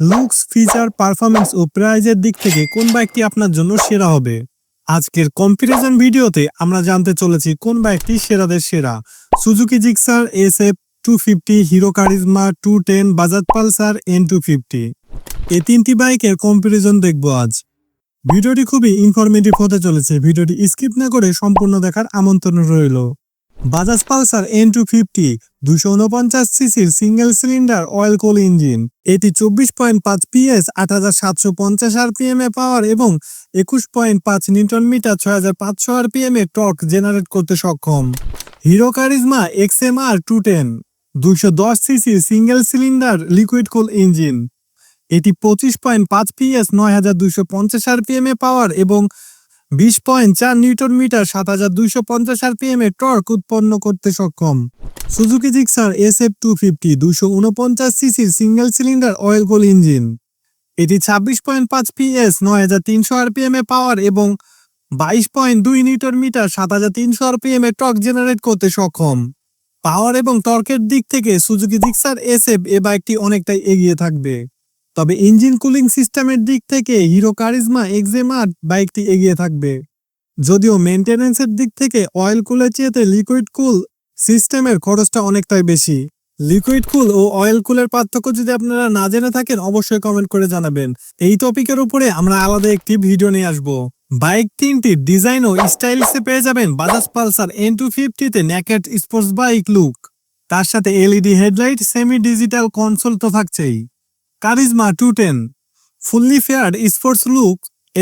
Looks, feature, performance ও প্রাইজের দিক থেকে কোন বাইকটি আপনার জন্য সেরা হবে? আজকের কম্পারিজন ভিডিওতে আমরা জানতে চলেছি কোন বাইকটি সেরাদের সেরা। Suzuki Gixxer SF 250, hero charisma 210, Bajaj Pulsar N250। এই তিনটি বাইকের কম্পারিজন দেখব আজ। ভিডিওটি খুবই ইনফরমেটিভ হতে চলেছে, ভিডিওটি স্কিপ না করে সম্পূর্ণ দেখার আমন্ত্রণ রইল। বাজাজ পালসার N250 249 সিসির সিঙ্গেল সিলিন্ডার অয়েল কুল ইঞ্জিন। এটি 24.5 PS 8750 RPM এ পাওয়ার এবং 21.5 নিউটন মিটার 6500 RPM এ টর্ক জেনারেট করতে সক্ষম। Hero charisma XMR 210 210 CC single cylinder liquid কুল ইঞ্জিন। এটি 25.5 PS 9250 RPM এ পাওয়ার এবং 20.4 নিউটন মিটার 7250 RPM এ টর্ক উৎপন্ন করতে সক্ষম। সুজুকি জিক্সার SF 250 249 সিসির সিঙ্গেল সিলিন্ডার অয়েল কুল ইঞ্জিন। এটি 26.5 PS 9300 RPM এ পাওয়ার এবং 22.2 নিউটন মিটার 7300 RPM এ টর্ক জেনারেট করতে সক্ষম। পাওয়ার এবং টর্কের দিক থেকে সুজুকি জিক্সার SF এ বাইকটি অনেকটাই এগিয়ে থাকবে, তবে ইঞ্জিন কুলিং সিস্টেমের দিক থেকে হিরো কারিজমা XMR বাইকটি এগিয়ে থাকবে। যদিও মেইনটেনেন্সের দিক থেকে অয়েল কুলের চেয়ে লিকুইড কুল সিস্টেমের খরচটা অনেকটাই বেশি। লিকুইড কুল ও অয়েল কুলের পার্থক্য যদি আপনারা না জেনে থাকেন অবশ্যই কমেন্ট করে জানাবেন। এই টপিকের উপরে আমরা আলাদা একটি ভিডিও নিয়ে আসব। বাইক তিনটির ডিজাইন ও স্টাইলিশে পেয়ে যাবেন বাজাজ পালসার N250 তে নেকেড স্পোর্টস বাইক লুক, তার সাথে LED headlight, semi digital console তো থাকছেই। Karizma 210 fully faired sports look,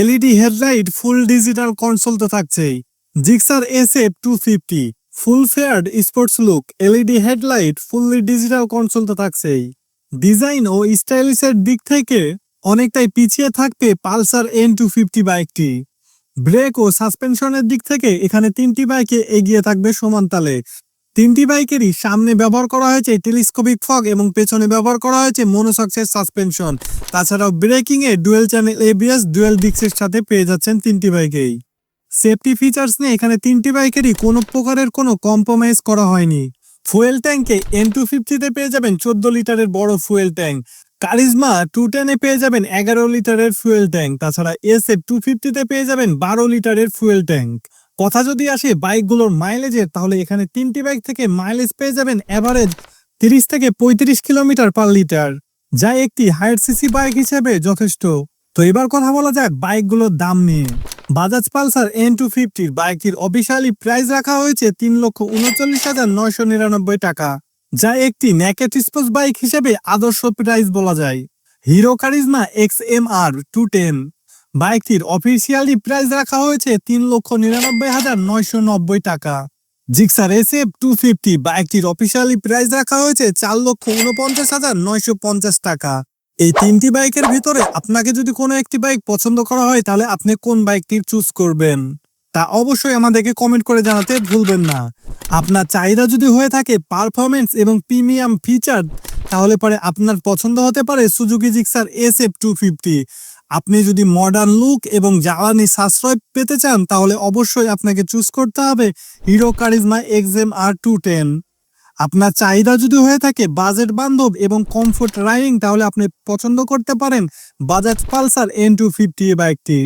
LED headlight, full digital console তো থাকছেই। Gixxer SF 250 full faired sports look, LED headlight, fully digital console তো থাকছেই। Design ও স্টাইলিশের দিক থেকে অনেকটাই পিছিয়ে থাকবে পালসার N250 বাইকটি। ব্রেক ও সাসপেনশনের দিক থেকে এখানে তিনটি বাইকে এগিয়ে থাকবে সমান তালে। তিনটি বাইকেরই সামনে ব্যবহার করা হয়েছে টেলিস্কোপিক ফগ এবং পেছনে ব্যবহার করা হয়েছে মনোসক্সের সাসপেনশন। তাছাড়াও breaking a dual channel ABS dual ডিস্কের সাথে পেয়ে যাচ্ছেন তিনটি বাইকেই। সেফটি ফিচার্স নিয়ে এখানে তিনটি বাইকেরই কোনো প্রকারের কোনো কম্প্রোমাইজ করা হয়নি। ফুয়েল ট্যাঙ্কে N250 তে পেয়ে যাবেন 14 লিটারের বড় ফুয়েল ট্যাঙ্ক। কারিজমা 210 এ পেয়ে যাবেন 11 লিটারের ফুয়েল ট্যাঙ্ক। তাছাড়া SF 250 তে পেয়ে যাবেন 12 লিটারের ফুয়েল ট্যাঙ্ক। কথা যদি আসে বাইকগুলোর মাইলেজের, তাহলে এখানে তিনটি বাইক থেকে মাইলেজ পেয়ে যাবেন এভারেজ 30 থেকে 35 কিলোমিটার পার লিটার, যা একটি হায়ার সিসি বাইক হিসেবে যথেষ্ট। তো এবার কথা বলা যাক বাইকগুলোর দাম নিয়ে। বাজাজ পালসার N250 বাইকটির অফিসিয়ালি প্রাইস রাখা হয়েছে 3,39,999 টাকা, যা একটি নেকেড স্পোর্টস বাইক হিসেবে আদর্শ প্রাইস বলা যায়। হিরো কারিজমা XMR 210 বাইকটির অফিসিয়ালি প্রাইস রাখা হয়েছে 3,99,990 টাকা। জিক্সার SF 250 বাইকটির অফিসিয়ালি প্রাইস রাখা হয়েছে 4,49,950 টাকা। এই তিনটি বাইকের ভিতরে আপনাকে যদি কোনো একটি বাইক পছন্দ করা হয়, তাহলে আপনি কোন বাইকটি চুজ করবেন তা অবশ্যই আমাদেরকে কমেন্ট করে জানাতে ভুলবেন না। আপনার চাহিদা যদি হয়ে থাকে পারফরমেন্স এবং প্রিমিয়াম ফিচার, তাহলে পরে আপনার পছন্দ হতে পারে সুজুকি জিক্সার SF 250। আপনি যদি মডার্ন লুক এবং জ্বালানি সাশ্রয় পেতে চান, তাহলে অবশ্যই আপনাকে চুজ করতে হবে হিরো কারিজমা XMR 210। আপনার চাহিদা যদি হয়ে থাকে বাজেট বান্ধব এবং কমফোর্ট রাইডিং, তাহলে আপনি পছন্দ করতে পারেন বাজাজ পালসার N250 বাইকটি।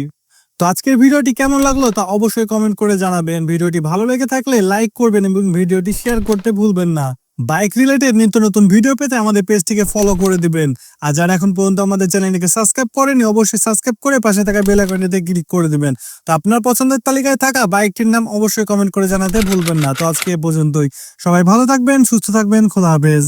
তো আজকের ভিডিওটি কেমন লাগলো তা অবশ্যই কমেন্ট করে জানাবেন। ভিডিওটি ভালো লেগে থাকলে লাইক করবেন এবং ভিডিওটি শেয়ার করতে ভুলবেন না। বাইক রিলেটেড নিত্য নতুন ভিডিও পেতে আমাদের পেজটিকে ফলো করে দিবেন। আর যারা এখন পর্যন্ত আমাদের চ্যানেলটিকে সাবস্ক্রাইব করেনি, অবশ্যই সাবস্ক্রাইব করে পাশে থাকা বেল আইকনটিতে ক্লিক করে দিবেন। তো আপনার পছন্দের তালিকায় থাকা বাইকটির নাম অবশ্যই কমেন্ট করে জানাতে ভুলবেন না। তো আজকে এ পর্যন্তই, সবাই ভালো থাকবেন, সুস্থ থাকবেন, খোদা হাফেজ।